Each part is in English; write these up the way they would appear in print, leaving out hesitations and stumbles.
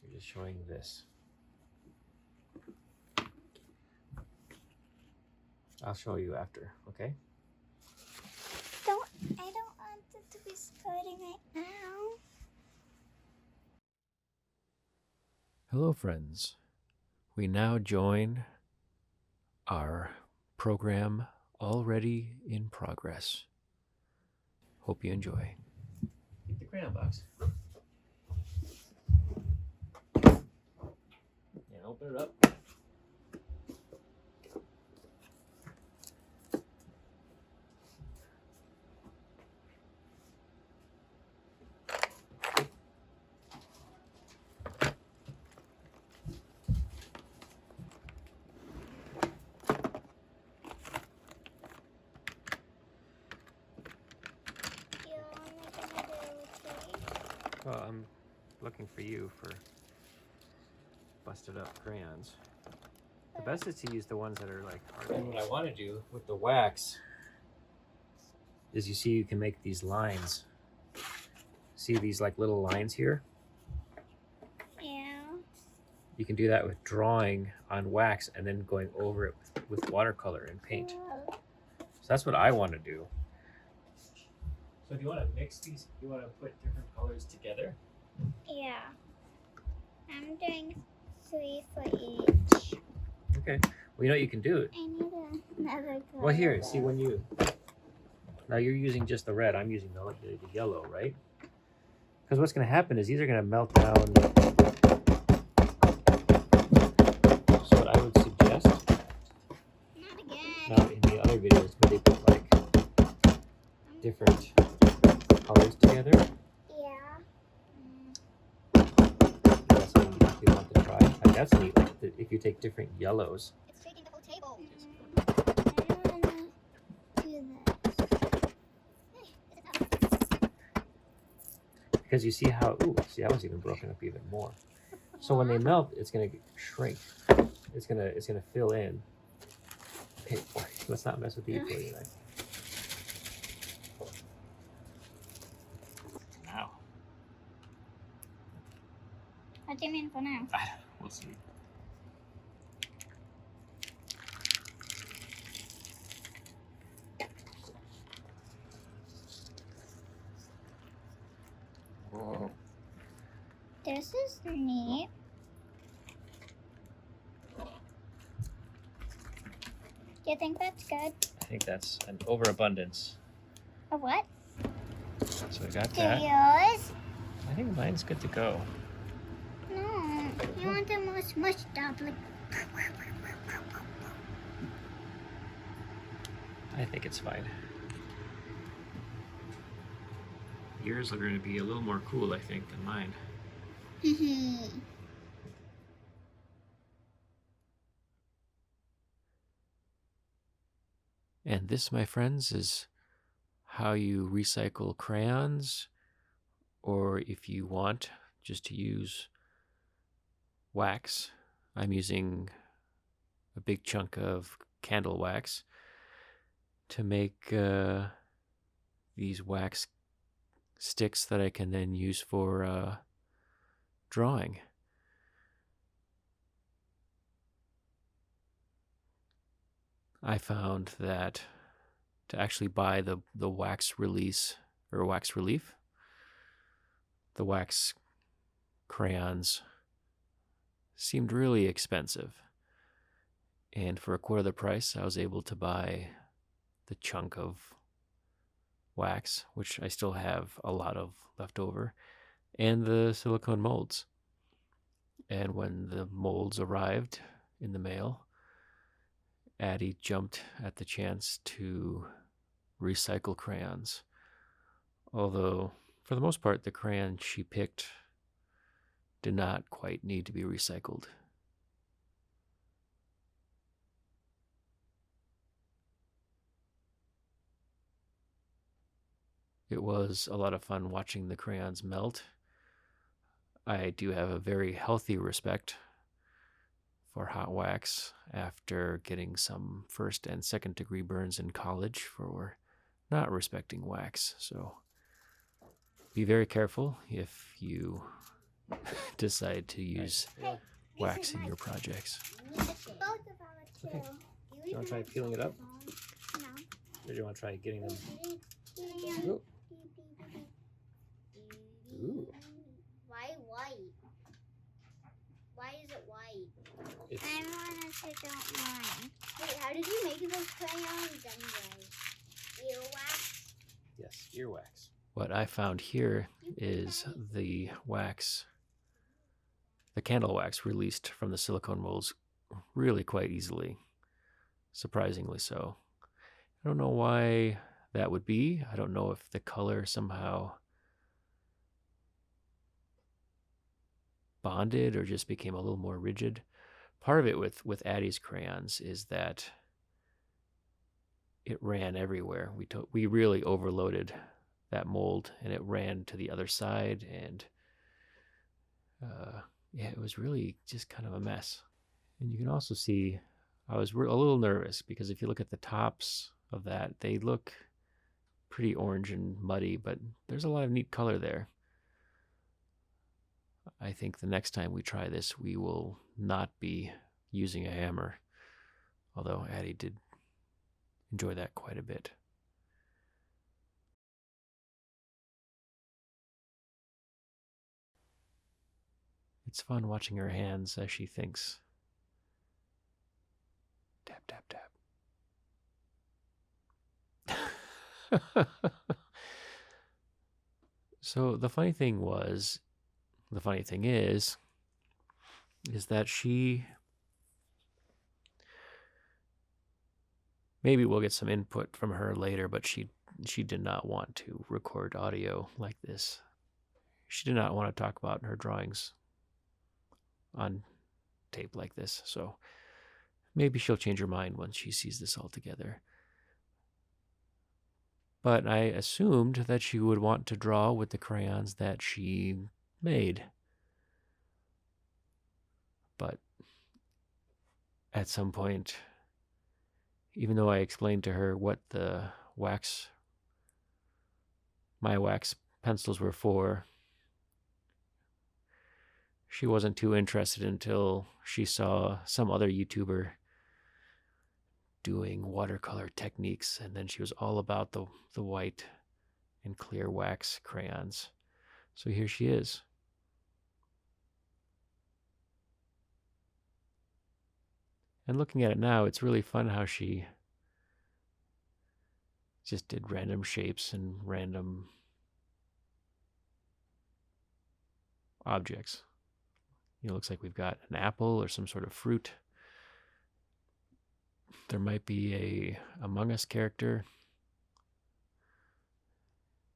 So you're just showing this. I'll show you after, okay? I don't want it to be starting right now. Hello, friends. We now join our program already in progress. Hope you enjoy. Take the crayon box. And open it up. You're only gonna do 3. Well, I'm looking for you for busted up crayons. The best is to use the ones that are like hard. And what I want to do with the wax is you see you can make these lines. See these like little lines here? Yeah. You can do that with drawing on wax and then going over it with watercolor and paint. Cool. So that's what I want to do. So do you want to mix these? You want to put different colors together? Yeah. I'm doing 3 for each. Okay. Well, you know what you can do? I need another color. Well, here, see when you... Now you're using just the red. I'm using the yellow, right? Because what's going to happen is these are going to melt down. So what I would suggest, Not again. now in the other videos where they put like different colors together, Yeah. that's something you want to try. Like, that's neat. Like if you take different yellows. It's shaking the whole table. I don't wanna do this. Because you see how, ooh, see that was even broken up even more. So when they melt, it's gonna shrink. It's gonna fill in. Hey, boy, let's not mess with the equal tonight. Now, What do you mean for now? we'll see. Whoa. This is neat. Do you think that's good? I think that's an overabundance. Of what? So we got Do that. yours? I think mine's good to go. No. I want it more smushed up. Like. I think it's fine. Yours are going to be a little more cool, I think, than mine. And this, my friends, is how you recycle crayons, or if you want just to use wax. I'm using a big chunk of candle wax to make these wax sticks that I can then use for drawing. I found that to actually buy the wax release or wax relief, the wax crayons seemed really expensive. And for a quarter of the price, I was able to buy the chunk of wax, which I still have a lot of left over, and the silicone molds. And when the molds arrived in the mail, Addy jumped at the chance to recycle crayons. Although, for the most part, the crayon she picked did not quite need to be recycled. It was a lot of fun watching the crayons melt. I do have a very healthy respect for hot wax after getting some first and second degree burns in college for not respecting wax. So be very careful if you decide to use Hey, wax in your projects. It's both of our too. Okay. Do you want to try peeling it up? No. Or do you want to try getting them? Yeah. Ooh. Ooh. Why white? Why is it white? It's, I want to don't mind. Wait, how did you make those crayons anyway? Earwax? yes, earwax. What I found here is the wax, the candle wax released from the silicone molds really quite easily, surprisingly so. I don't know why that would be. I don't know if the color somehow bonded or just became a little more rigid. Part of it with Addy's crayons is that it ran everywhere. We really overloaded that mold, and it ran to the other side, and yeah, it was really just kind of a mess. And you can also see I was a little nervous because if you look at the tops of that, they look pretty orange and muddy, but there's a lot of neat color there. I think the next time we try this, we will not be using a hammer, although Addy did enjoy that quite a bit. It's fun watching her hands as she thinks. Tap, tap, tap. So the funny thing is that she, maybe we'll get some input from her later, but she did not want to record audio like this. She did not want to talk about her drawings on tape like this. So maybe she'll change her mind once she sees this all together. But I assumed that she would want to draw with the crayons that she made. But at some point, even though I explained to her what my wax pencils were for, she wasn't too interested until she saw some other YouTuber doing watercolor techniques, and then she was all about the white and clear wax crayons. So here she is. And looking at it now, it's really fun how she just did random shapes and random objects. It looks like we've got an apple or some sort of fruit. There might be a Among Us character.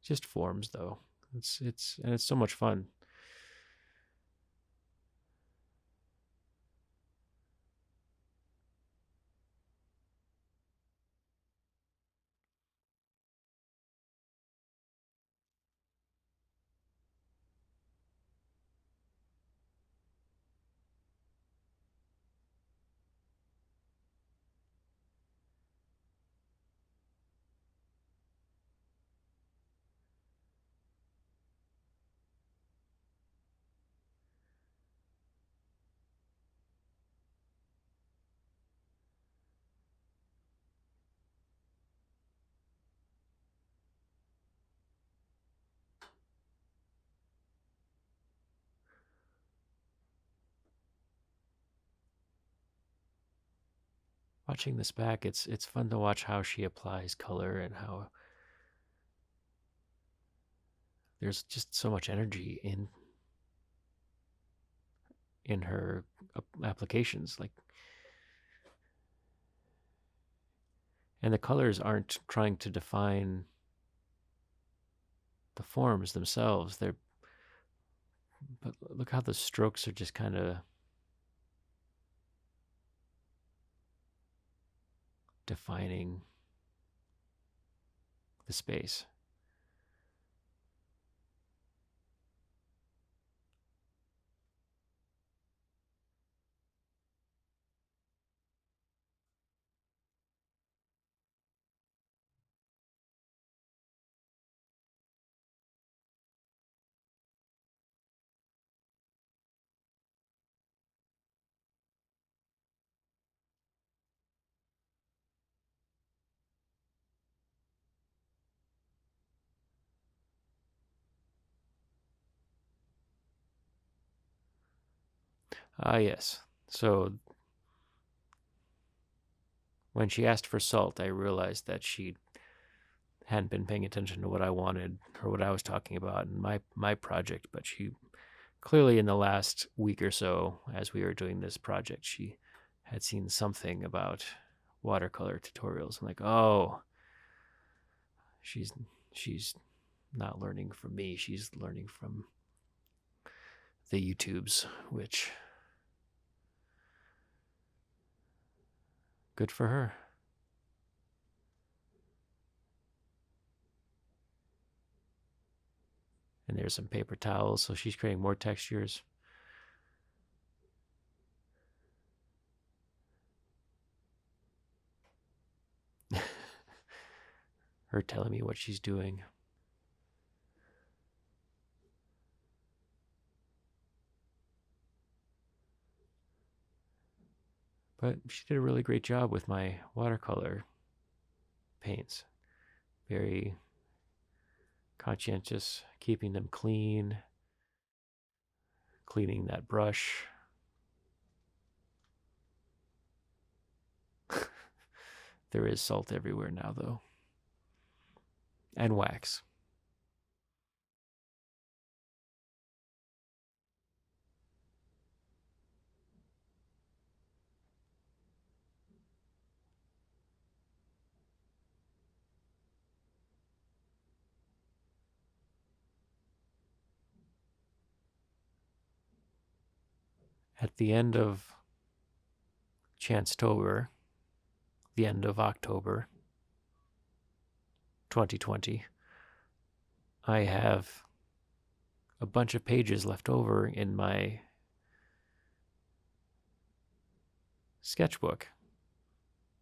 Just forms, though. It's so much fun. Watching this back, it's fun to watch how she applies color and how there's just so much energy in her applications. Like, and the colors aren't trying to define the forms themselves. But look how the strokes are just kind of defining the space. Ah, yes. So when she asked for salt, I realized that she hadn't been paying attention to what I wanted or what I was talking about in my project, but she clearly in the last week or so, as we were doing this project, she had seen something about watercolor tutorials. I'm like, oh, she's she's not learning from me. She's learning from the YouTubes, which good for her. And there's some paper towels, so she's creating more textures. Her telling me what she's doing. But she did a really great job with my watercolor paints. Very conscientious, keeping them clean, cleaning that brush. There is salt everywhere now, though, and wax. At the end of Chanstober, the end of October 2020, I have a bunch of pages left over in my sketchbook,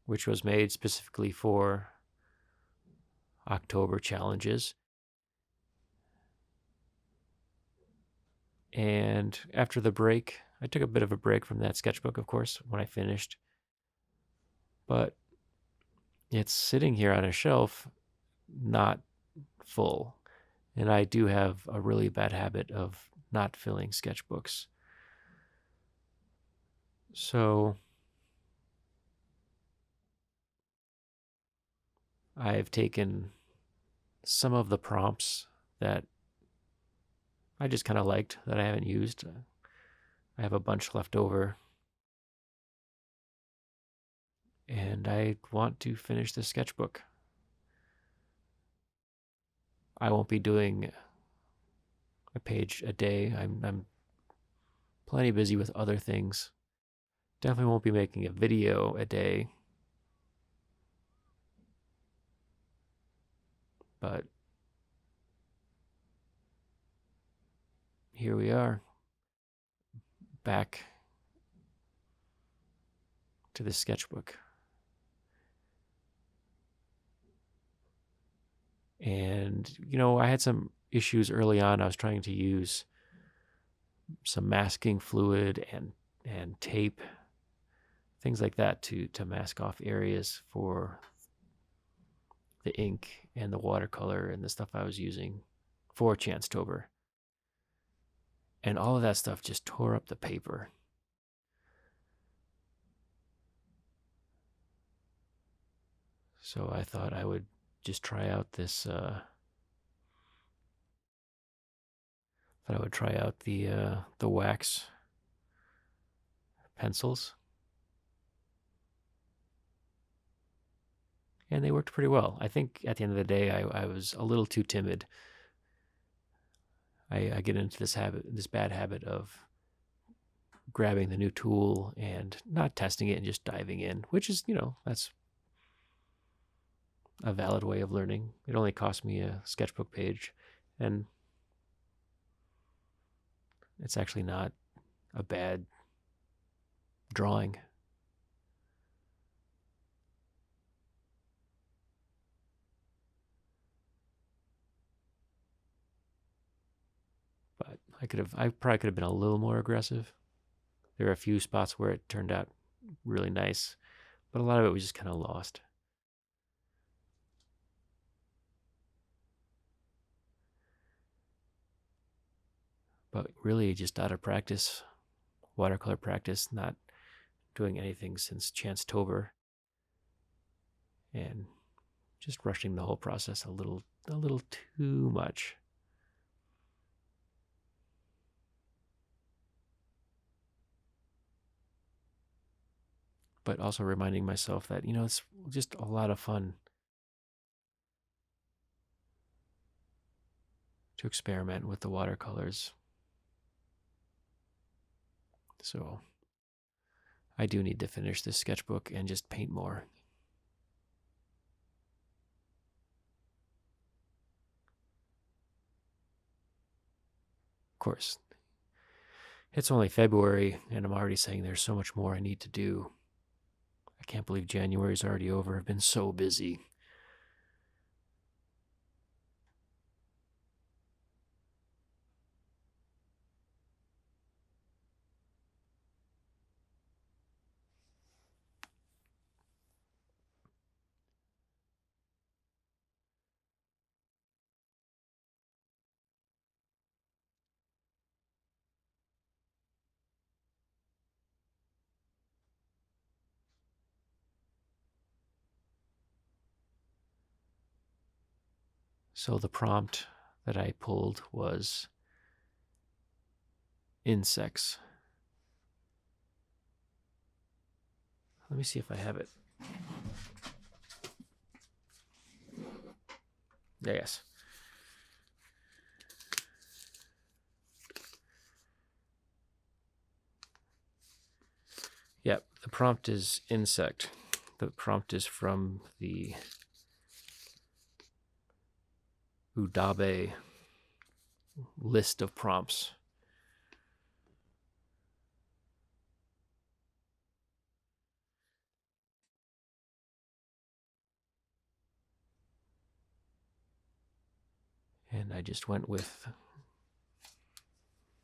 which was made specifically for October challenges. And after the break, I took a bit of a break from that sketchbook, of course, when I finished. But it's sitting here on a shelf, not full. And I do have a really bad habit of not filling sketchbooks. So I've taken some of the prompts that I just kind of liked that I haven't used. I have a bunch left over. And I want to finish the sketchbook. I won't be doing a page a day. I'm plenty busy with other things. Definitely won't be making a video a day. But here we are, back to the sketchbook. And, I had some issues early on. I was trying to use some masking fluid and tape, things like that to mask off areas for the ink and the watercolor and the stuff I was using for Chanstober. And all of that stuff just tore up the paper. So I thought I would just try out this. Thought I would try out the wax pencils, and they worked pretty well. I think at the end of the day, I was a little too timid. I get into this bad habit of grabbing the new tool and not testing it and just diving in, which is, that's a valid way of learning. It only cost me a sketchbook page, and it's actually not a bad drawing. But I probably could have been a little more aggressive. There are a few spots where it turned out really nice, but a lot of it was just kind of lost. But really, just out of practice, watercolor practice, not doing anything since Chance-tober, and just rushing the whole process a little too much. But also reminding myself that, it's just a lot of fun to experiment with the watercolors. So I do need to finish this sketchbook and just paint more. Of course, it's only February, and I'm already saying there's so much more I need to do. I can't believe January's already over. I've been so busy. So the prompt that I pulled was insects. Let me see if I have it. Yes. Yep, the prompt is insect. The prompt is from the Udabe list of prompts. And I just went with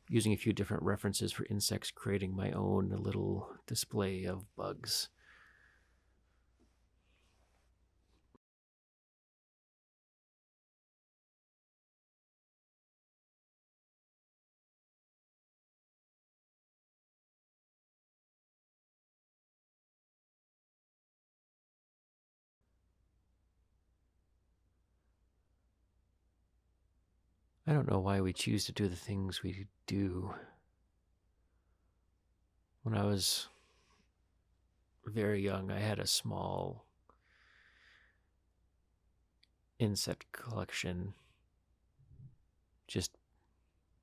using a few different references for insects, creating my own little display of bugs. I don't know why we choose to do the things we do. When I was very young, I had a small insect collection. Just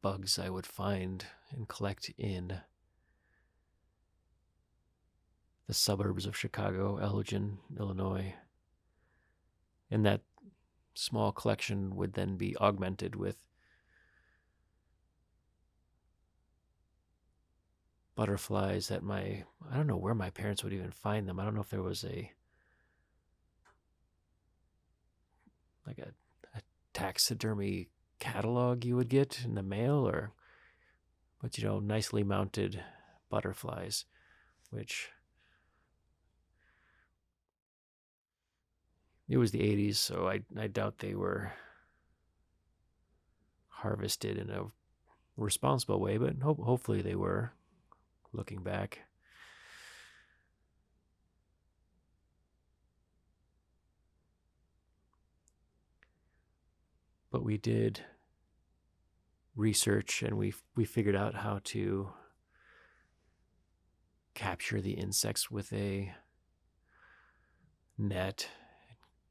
bugs I would find and collect in the suburbs of Chicago, Elgin, Illinois. And that small collection would then be augmented with butterflies that I don't know where my parents would even find them. I don't know if there was a taxidermy catalog you would get in the mail, but nicely mounted butterflies, which it was the 80s, so I doubt they were harvested in a responsible way, but hopefully they were, looking back. But we did research, and we figured out how to capture the insects with a net,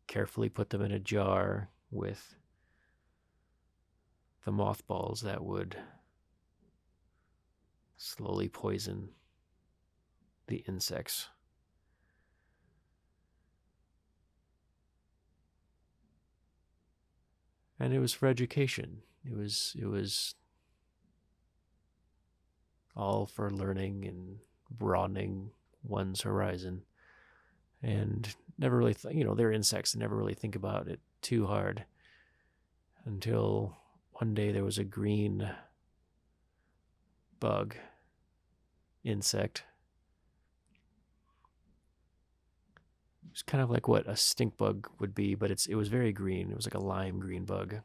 carefully put them in a jar with the mothballs that would slowly poison the insects. And it was for education. It was all for learning and broadening one's horizon. And never really, they're insects, and never really think about it too hard until one day there was a green bug, insect. It was kind of like what a stink bug would be, but it was very green. It was like a lime green bug.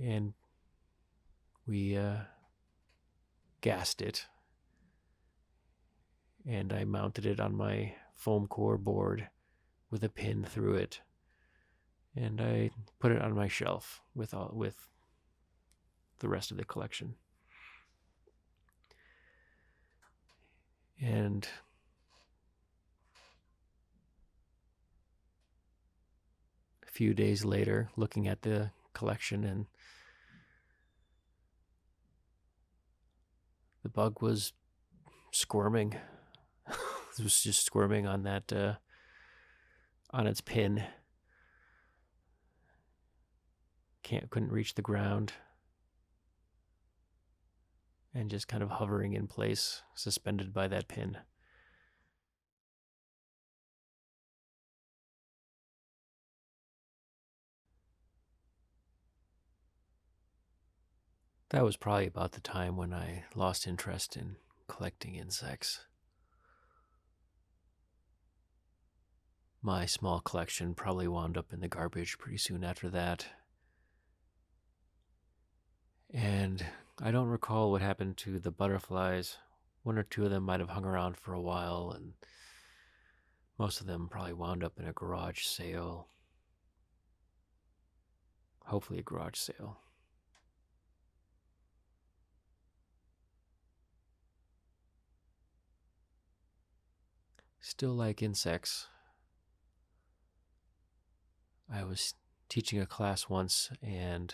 And we gassed it, and I mounted it on my foam core board with a pin through it, and I put it on my shelf with the rest of the collection. And a few days later, looking at the collection, and the bug was squirming. It was just squirming on that on its pin. Couldn't reach the ground, and just kind of hovering in place, suspended by that pin. That was probably about the time when I lost interest in collecting insects. My small collection probably wound up in the garbage pretty soon after that. And I don't recall what happened to the butterflies. One or two of them might have hung around for a while, and most of them probably wound up in a garage sale. Hopefully a garage sale. Still like insects. I was teaching a class once, and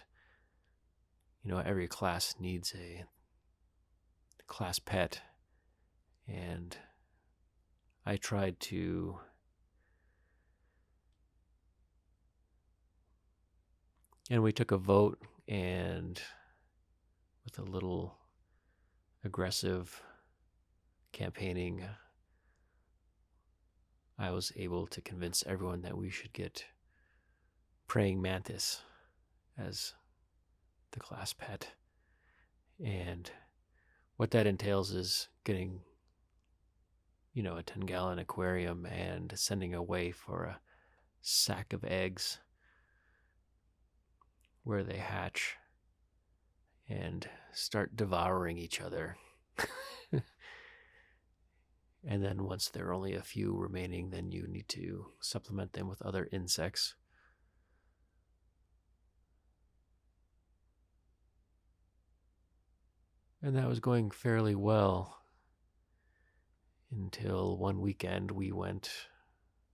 every class needs a class pet, and I tried to and we took a vote, and with a little aggressive campaigning, I was able to convince everyone that we should get praying mantis as the class pet. And what that entails is getting, a 10-gallon aquarium and sending away for a sack of eggs where they hatch and start devouring each other. And then once there are only a few remaining, then you need to supplement them with other insects. And that was going fairly well until one weekend we went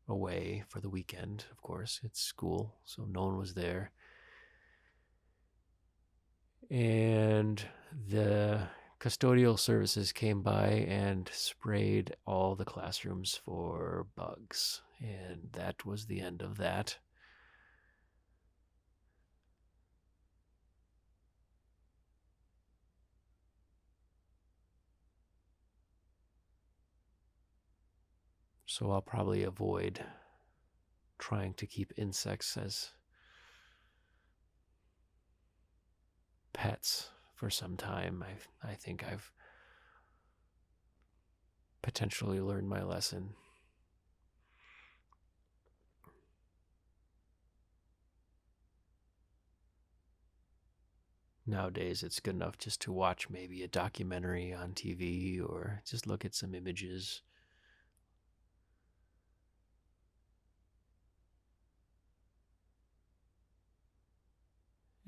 away for the weekend. Of course, it's school, so no one was there. And the custodial services came by and sprayed all the classrooms for bugs. And that was the end of that. So I'll probably avoid trying to keep insects as pets for some time. I think I've potentially learned my lesson. Nowadays, it's good enough just to watch maybe a documentary on TV or just look at some images.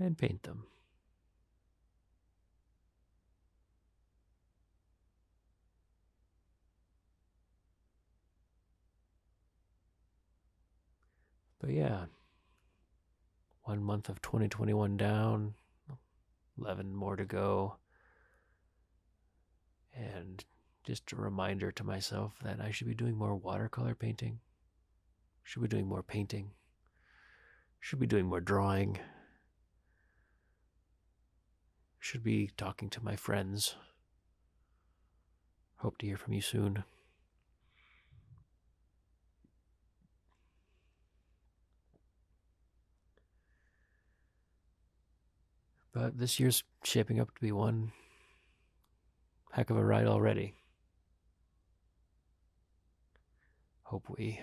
And paint them. But yeah, 1 month of 2021 down, 11 more to go. And just a reminder to myself that I should be doing more watercolor painting, should be doing more painting, should be doing more drawing, should be talking to my friends. Hope to hear from you soon. But this year's shaping up to be one heck of a ride already. Hope we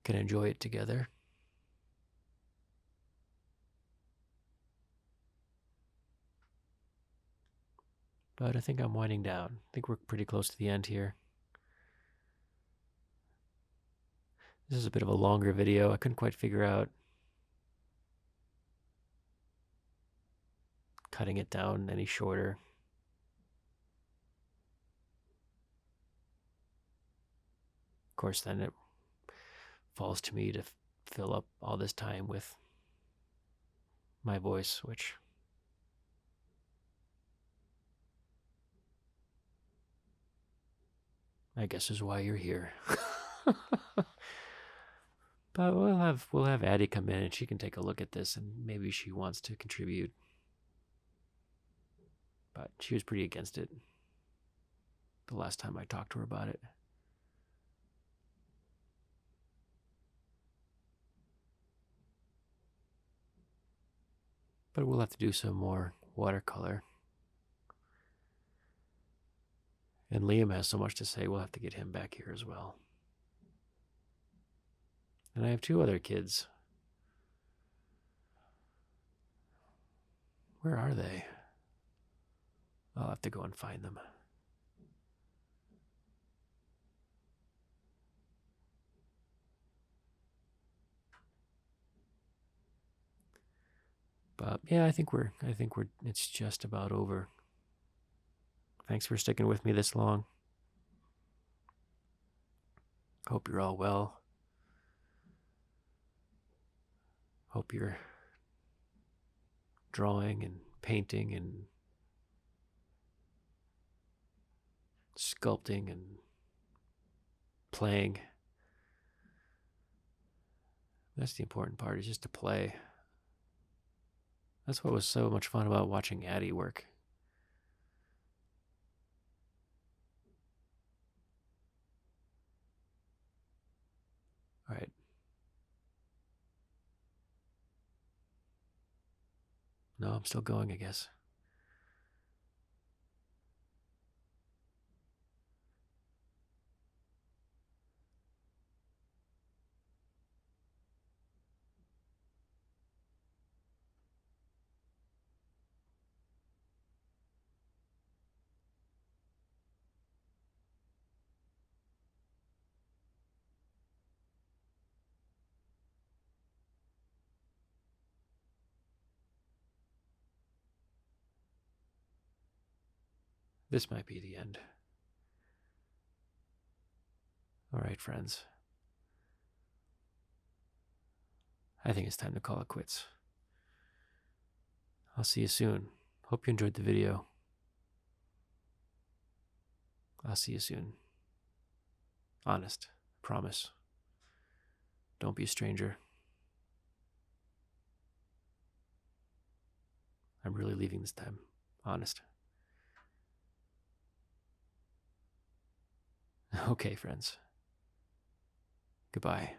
can enjoy it together. But I think I'm winding down. I think we're pretty close to the end here. This is a bit of a longer video. I couldn't quite figure out cutting it down any shorter. Of course, then it falls to me to fill up all this time with my voice, which I guess is why you're here. But we'll have Addy come in and she can take a look at this and maybe she wants to contribute. But she was pretty against it the last time I talked to her about it. But we'll have to do some more watercolor. And Liam has so much to say, we'll have to get him back here as well. And I have 2 other kids. Where are they? I'll have to go and find them. But yeah, I think it's just about over. Thanks for sticking with me this long. Hope you're all well. Hope you're drawing and painting and sculpting and playing. That's the important part, is just to play. That's what was so much fun about watching Addy work. All right. No, I'm still going, I guess. This might be the end. All right, friends. I think it's time to call it quits. I'll see you soon. Hope you enjoyed the video. I'll see you soon. Honest. Promise. Don't be a stranger. I'm really leaving this time. Honest. Okay, friends. Goodbye.